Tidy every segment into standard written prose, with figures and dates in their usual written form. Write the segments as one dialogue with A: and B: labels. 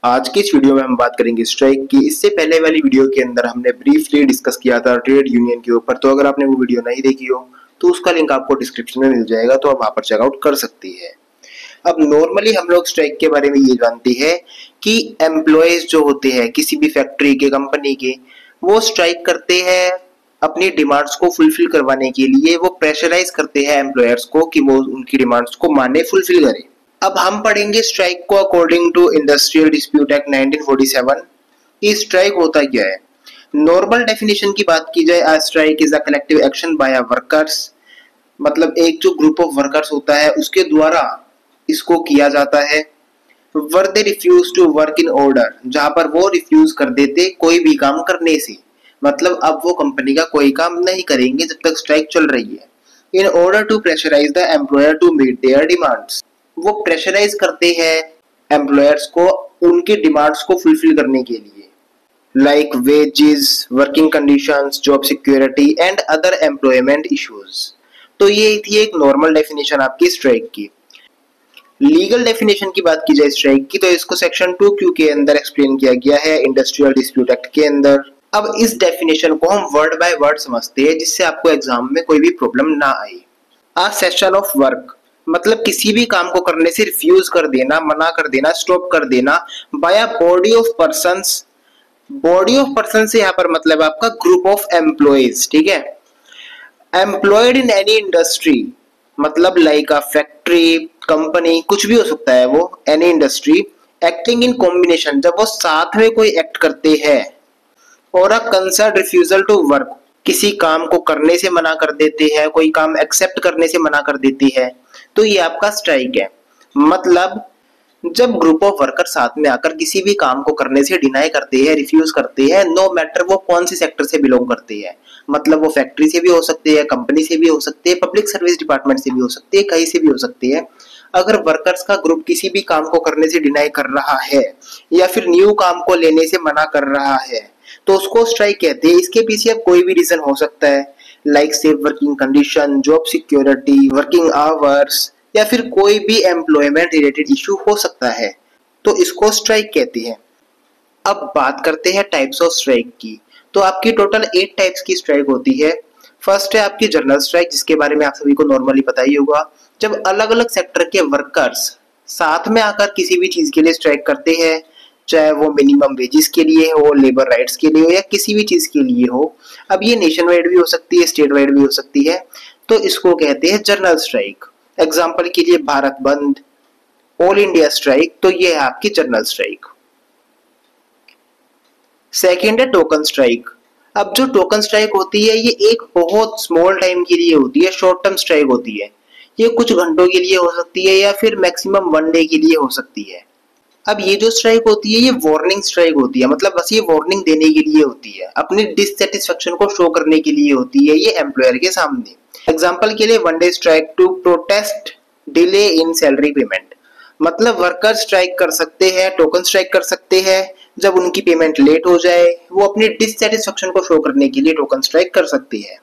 A: आज की इस वीडियो में हम बात करेंगे स्ट्राइक की। इससे पहले वाली वीडियो के अंदर हमने ब्रीफली डिस्कस किया था ट्रेड यूनियन के ऊपर, तो अगर आपने वो वीडियो नहीं देखी हो तो उसका लिंक आपको डिस्क्रिप्शन में मिल जाएगा, तो आप वहां पर चेकआउट कर सकती है। अब नॉर्मली हम लोग स्ट्राइक के बारे में ये जानते हैं कि एम्प्लॉयज जो होते हैं किसी भी फैक्ट्री के, कंपनी के, वो स्ट्राइक करते हैं अपनी डिमांड्स को फुलफिल करवाने के लिए। वो प्रेशराइज करते हैं एम्प्लॉयर्स को कि वो उनकी डिमांड्स को माने, फुलफिल करें। अब हम पढ़ेंगे स्ट्राइक को according to industrial dispute act 1947। ये स्ट्राइक होता क्या है? नॉर्मल डेफिनेशन की बात की जाए, strike is a collective action by workers, मतलब एक जो ग्रुप ऑफ वर्कर्स होता है उसके द्वारा इसको किया जाता है। Were they refuse to work in order, जहां पर वो रिफ्यूज कर देते कोई भी काम करने से, मतलब अब वो कंपनी का कोई काम नहीं करेंगे जब तक स्ट्राइक चल रही है। In order to pressurise the employer to meet their demands, वो प्रेशराइज करते हैं एम्प्लॉयर्स को उनकी डिमांड्स को फुलफिल करने के लिए, like wages, working conditions, job security and other employment issues. तो ये थी एक नॉर्मल डेफिनेशन आपकी स्ट्राइक की। लीगल डेफिनेशन की बात की जाए स्ट्राइक की, तो इसको सेक्शन 2Q के अंदर एक्सप्लेन किया गया है इंडस्ट्रियल डिस्प्यूट एक्ट के अंदर। अब इस डेफिनेशन को हम वर्ड बाय वर्ड समझते हैं, जिससे आपको एग्जाम में कोई भी प्रॉब्लम ना आए। अ सेशन ऑफ वर्क, मतलब किसी भी काम को करने से रिफ्यूज कर देना, मना कर देना, स्टॉप कर देना, by a body of persons. Body of person से यहाँ पर मतलब आपका ग्रुप ऑफ एम्प्लॉयज, ठीक है। एम्प्लॉयड इन एनी इंडस्ट्री, मतलब लाइक अ फैक्ट्री, कंपनी, कुछ भी हो सकता है वो, any industry. Acting in combination, जब वो साथ में कोई एक्ट करते हैं। और a concern refusal to work, किसी काम को करने से मना कर देते हैं, कोई काम एक्सेप्ट करने से मना कर देती है, तो ये आपका स्ट्राइक है। मतलब जब ग्रुप ऑफ वर्कर साथ में आकर किसी भी काम को करने से डिनाई करते हैं, रिफ्यूज करते हैं, नो मैटर वो कौन से सेक्टर से बिलोंग करते हैं, मतलब वो फैक्ट्री से भी हो सकते हैं, कंपनी से भी हो सकते हैं, पब्लिक सर्विस डिपार्टमेंट से भी हो सकते हैं, कहीं से भी हो सकते हैं। अगर वर्कर्स का ग्रुप किसी भी काम को करने से डिनाई कर रहा है या फिर न्यू काम को लेने से मना कर रहा है, तो उसको स्ट्राइक कहते हैं। इसके पीछे अब कोई भी रीजन हो सकता है, like safe working condition, job security, working hours, या फिर कोई भी एम्प्लॉयमेंट रिलेटेड इशू हो सकता है, तो इसको स्ट्राइक कहते हैं। अब बात करते हैं टाइप्स ऑफ स्ट्राइक की। तो आपकी टोटल 8 टाइप्स की स्ट्राइक होती है। फर्स्ट है आपकी जनरल स्ट्राइक, जिसके बारे में आप सभी को नॉर्मली पता ही होगा। जब अलग अलग सेक्टर के वर्कर्स साथ में आकर किसी भी चीज के लिए स्ट्राइक करते हैं, चाहे वो मिनिमम वेजेस के लिए हो, लेबर राइट्स के लिए हो, या किसी भी चीज के लिए हो। अब ये नेशन वाइड भी हो सकती है, स्टेट वाइड भी हो सकती है, तो इसको कहते हैं जनरल स्ट्राइक। एग्जाम्पल के लिए भारत बंद, ऑल इंडिया स्ट्राइक, तो ये है आपकी जनरल स्ट्राइक। सेकेंड है टोकन स्ट्राइक। अब जो टोकन स्ट्राइक होती है ये एक बहुत स्मॉल टाइम के लिए होती है, शॉर्ट टर्म स्ट्राइक होती है। ये कुछ घंटों के लिए हो सकती है या फिर मैक्सिमम 1 डे के लिए हो सकती है। अब ये जो स्ट्राइक होती है ये वार्निंग स्ट्राइक होती है, मतलब बस ये वार्निंग देने के लिए होती है, अपनी डिससैटिस्फैक्शन को शो करने के लिए होती है ये एम्प्लॉयर के सामने। एग्जाम्पल के लिए 1 day strike to protest delay in salary payment, मतलब वर्कर स्ट्राइक कर सकते हैं, टोकन स्ट्राइक कर सकते हैं जब उनकी पेमेंट लेट हो जाए, वो अपनी डिससैटिस्फैक्शन को शो करने के लिए टोकन स्ट्राइक कर सकते हैं।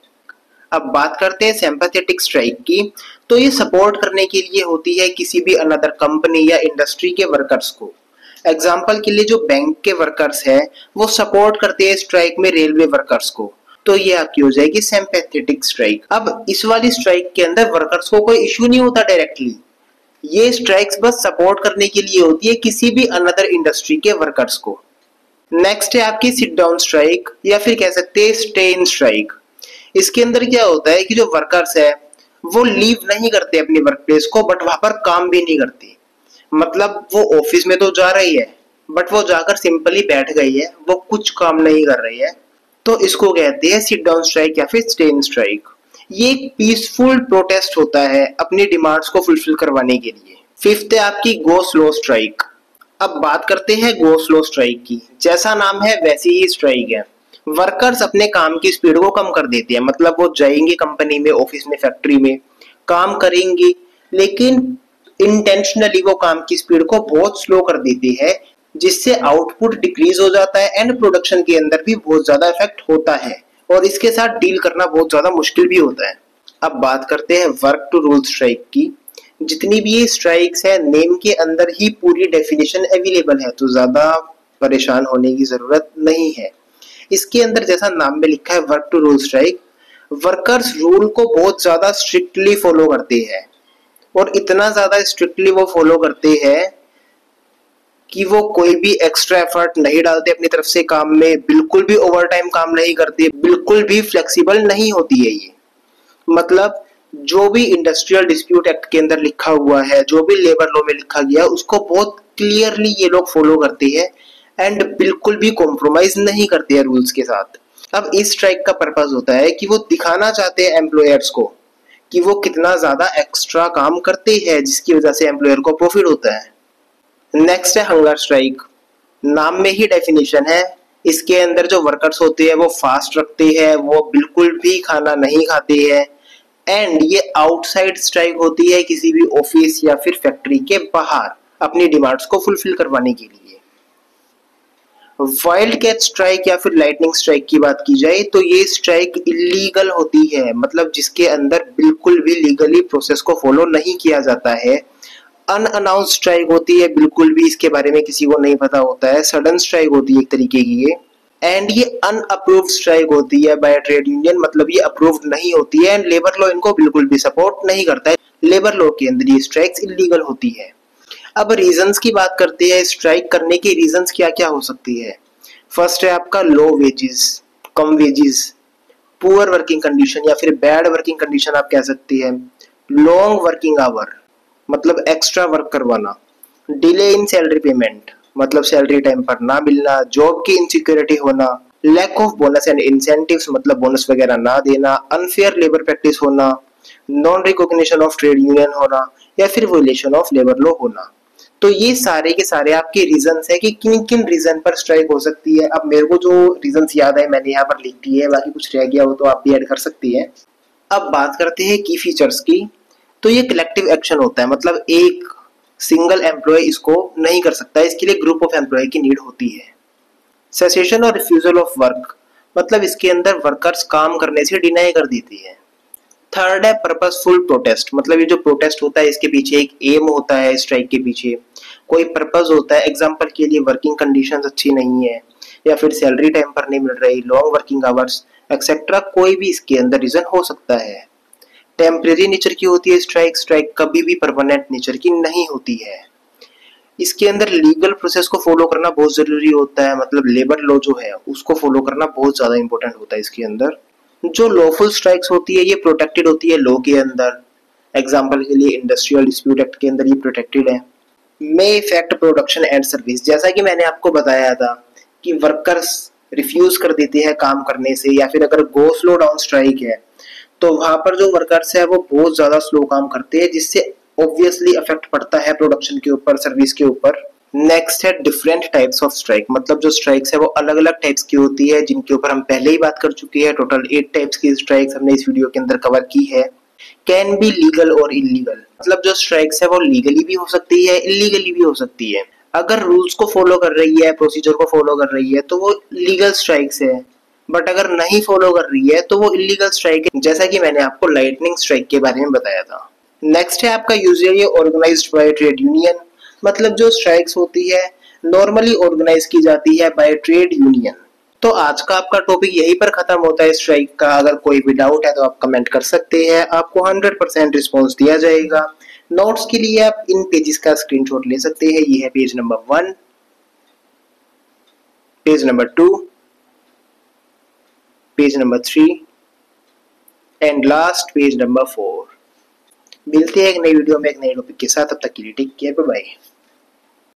A: अब बात करते हैं सिंपैथेटिक स्ट्राइक की। तो ये सपोर्ट करने के लिए होती है किसी भी अनदर कंपनी या इंडस्ट्री के वर्कर्स को। एग्जाम्पल के लिए जो बैंक के वर्कर्स हैं वो सपोर्ट करते हैं स्ट्राइक में रेलवे वर्कर्स को, तो ये आपकी हो जाएगी सिंपैथेटिक स्ट्राइक। अब इस वाली स्ट्राइक के अंदर वर्कर्स को कोई इश्यू नहीं होता डायरेक्टली, ये स्ट्राइक्स बस सपोर्ट करने के लिए होती है किसी भी अनदर इंडस्ट्री के वर्कर्स को। नेक्स्ट है आपकी सिट डाउन स्ट्राइक, या फिर कह सकते हैं स्टे इन स्ट्राइक। इसके अंदर क्या होता है कि जो वर्कर्स है वो लीव नहीं करते अपनी वर्क प्लेस को, बट वहां पर काम भी नहीं करते, मतलब वो ऑफिस में तो जा रही है बट वो जाकर सिंपली बैठ गई है, वो कुछ काम नहीं कर रही है, तो इसको कहते हैं सिट डाउन स्ट्राइक या फिर स्टे इन स्ट्राइक। ये एक पीसफुल प्रोटेस्ट होता है अपनी डिमांड्स को फुलफिल करवाने के लिए। फिफ्थ है आपकी गो स्लो स्ट्राइक। अब बात करते हैं गो स्लो स्ट्राइक की। जैसा नाम है वैसी ही स्ट्राइक है। वर्कर्स अपने काम की स्पीड को कम कर देते हैं, मतलब वो जाएंगे कंपनी में, ऑफिस में, फैक्ट्री में, काम करेंगे, लेकिन इंटेंशनली वो काम की स्पीड को बहुत स्लो कर देते हैं, जिससे आउटपुट डिक्रीज हो जाता है एंड प्रोडक्शन के अंदर भी बहुत ज्यादा इफेक्ट होता है, और इसके साथ डील करना बहुत ज्यादा मुश्किल भी होता है। अब बात करते हैं वर्क टू रूल स्ट्राइक की। जितनी भी ये स्ट्राइक्स है नेम के अंदर ही पूरी डेफिनेशन अवेलेबल है, तो ज्यादा परेशान होने की जरूरत नहीं है। इसके अंदर जैसा नाम में लिखा है work to rule strike, workers rule को बहुत ज्यादा स्ट्रिक्टली फॉलो करते हैं, और इतना ज्यादा स्ट्रिक्टली वो फॉलो करते हैं कि वो कोई भी एक्स्ट्रा एफर्ट नहीं डालते अपनी तरफ से काम में, बिल्कुल भी ओवर टाइम काम नहीं करते, बिल्कुल भी फ्लेक्सिबल नहीं होती है ये। मतलब जो भी इंडस्ट्रियल डिस्प्यूट एक्ट के अंदर लिखा हुआ है, जो भी लेबर लॉ में लिखा गया, उसको बहुत क्लियरली ये लोग फॉलो करते हैं एंड बिल्कुल भी कॉम्प्रोमाइज नहीं करते हैं रूल्स के साथ। अब इस स्ट्राइक का पर्पस होता है कि वो दिखाना चाहते हैं एम्प्लॉयर्स को कि वो कितना ज्यादा एक्स्ट्रा काम करते हैं, जिसकी वजह से एम्प्लॉयर को प्रॉफिट होता है। नेक्स्ट है हंगर स्ट्राइक। नाम में ही डेफिनेशन है, इसके अंदर जो वर्कर्स होते हैं वो फास्ट रखते हैं, वो बिल्कुल भी खाना नहीं खाते हैं, एंड ये आउटसाइड स्ट्राइक होती है किसी भी ऑफिस या फिर फैक्ट्री के बाहर अपनी डिमांड्स को फुलफिल करवाने के लिए। वाइल्ड कैट स्ट्राइक या फिर लाइटनिंग स्ट्राइक की बात की जाए तो ये स्ट्राइक इलीगल होती है, मतलब जिसके अंदर बिल्कुल भी लीगली प्रोसेस को फॉलो नहीं किया जाता है। अनअनाउंस स्ट्राइक होती है, बिल्कुल भी इसके बारे में किसी को नहीं पता होता है, सडन स्ट्राइक होती है एक तरीके की ये। एंड ये अनअप्रूव्ड स्ट्राइक होती है बाय ट्रेड यूनियन, मतलब ये अप्रूव्ड नहीं होती है एंड लेबर लॉ इनको बिल्कुल भी सपोर्ट नहीं करता है। लेबर लॉ के अंदर ये स्ट्राइक्स इलीगल होती है। अब रीजंस की बात करते हैं, स्ट्राइक करने के रीजंस क्या क्या हो सकती है। फर्स्ट है आपका लो वेजेस, कम वेजेस, पुअर वर्किंग कंडीशन या फिर बैड वर्किंग कंडीशन आप कह सकती है, लॉन्ग वर्किंग आवर मतलब एक्स्ट्रा वर्क करवाना, डिले इन सैलरी पेमेंट मतलब सैलरी टाइम पर ना मिलना, जॉब की इनसिक्योरिटी होना, lack of bonus and incentives मतलब बोनस वगैरह ना देना, अनफेयर लेबर प्रैक्टिस होना, non recognition of trade union होना, या फिर वोलेशन ऑफ लेबर लॉ होना। तो ये सारे के सारे आपके रीजंस है कि किन किन रीजन पर स्ट्राइक हो सकती है। अब मेरे को जो रीजंस याद है मैंने यहाँ पर लिख दिए है, बाकी कुछ रह गया हो तो आप भी ऐड कर सकती है। अब बात करते हैं की फीचर्स की। तो ये कलेक्टिव एक्शन होता है, मतलब एक सिंगल एम्प्लॉय इसको नहीं कर सकता, इसके लिए ग्रुप ऑफ एम्प्लॉय की नीड होती है। सेसेशन और रिफ्यूजल ऑफ वर्क मतलब इसके अंदर वर्कर्स काम करने से डिनाई कर देती है। थर्ड है पर्पसफुल प्रोटेस्ट, मतलब ये जो प्रोटेस्ट होता है इसके पीछे एक एम होता है, स्ट्राइक के पीछे कोई पर्पस होता है। एग्जांपल के लिए वर्किंग कंडीशंस अच्छी नहीं है, या फिर सैलरी टाइम पर नहीं मिल रही, लॉन्ग वर्किंग आवर्स एक्सेट्रा, कोई भी इसके अंदर रीजन हो सकता है। टेम्परेरी नेचर की होती है स्ट्राइक, स्ट्राइक कभी भी परमानेंट नेचर की नहीं होती है। इसके अंदर लीगल प्रोसेस को फॉलो करना बहुत जरूरी होता है, मतलब लेबर लॉ जो है उसको फॉलो करना बहुत ज्यादा इंपॉर्टेंट होता है इसके अंदर। जो लॉफुल स्ट्राइक्स होती है ये प्रोटेक्टेड होती है लॉ के अंदर। एग्जांपल के लिए इंडस्ट्रियल डिस्प्यूट एक्ट के अंदर ये प्रोटेक्टेड है। मे इफेक्ट प्रोडक्शन एंड सर्विस, जैसा कि मैंने आपको बताया था कि वर्कर्स रिफ्यूज कर देते हैं काम करने से, या फिर अगर गो स्लो डाउन स्ट्राइक है तो वहां पर जो वर्कर्स है वो बहुत ज्यादा स्लो काम करते हैं, जिससे ऑब्वियसली इफेक्ट पड़ता है प्रोडक्शन के ऊपर, सर्विस के ऊपर। नेक्स्ट है डिफरेंट टाइप्स ऑफ स्ट्राइक, मतलब जो स्ट्राइक्स है वो अलग अलग टाइप्स की होती है, जिनके ऊपर हम पहले ही बात कर चुके हैं। टोटल 8 टाइप्स की स्ट्राइक्स हमने इस वीडियो के अंदर कवर की है। कैन बी लीगल और इलीगल, मतलब जो स्ट्राइक्स है वो लीगली भी हो सकती है, इलीगली भी हो सकती है। अगर रूल्स को फॉलो कर रही है, प्रोसीजर को फॉलो कर रही है तो वो लीगल स्ट्राइक्स है, बट अगर नहीं फॉलो कर रही है तो वो इलीगल स्ट्राइक है, जैसा कि मैंने आपको लाइटनिंग स्ट्राइक के बारे में बताया था। नेक्स्ट है आपका usually organised by trade union, मतलब जो स्ट्राइक्स होती है नॉर्मली ऑर्गेनाइज की जाती है बाय ट्रेड यूनियन। तो आज का आपका टॉपिक यहीं पर खत्म होता है स्ट्राइक का। अगर कोई भी डाउट है तो आप कमेंट कर सकते हैं, आपको 100% रिस्पॉन्स दिया जाएगा। नोट्स के लिए आप इन पेजेस का स्क्रीनशॉट ले सकते हैं। ये है page number 1, page number 2, page number 3 and last page number 4। मिलते हैं एक नई वीडियो में एक नए टॉपिक के साथ, तब तक के लिए टेक केयर, बाय बाय।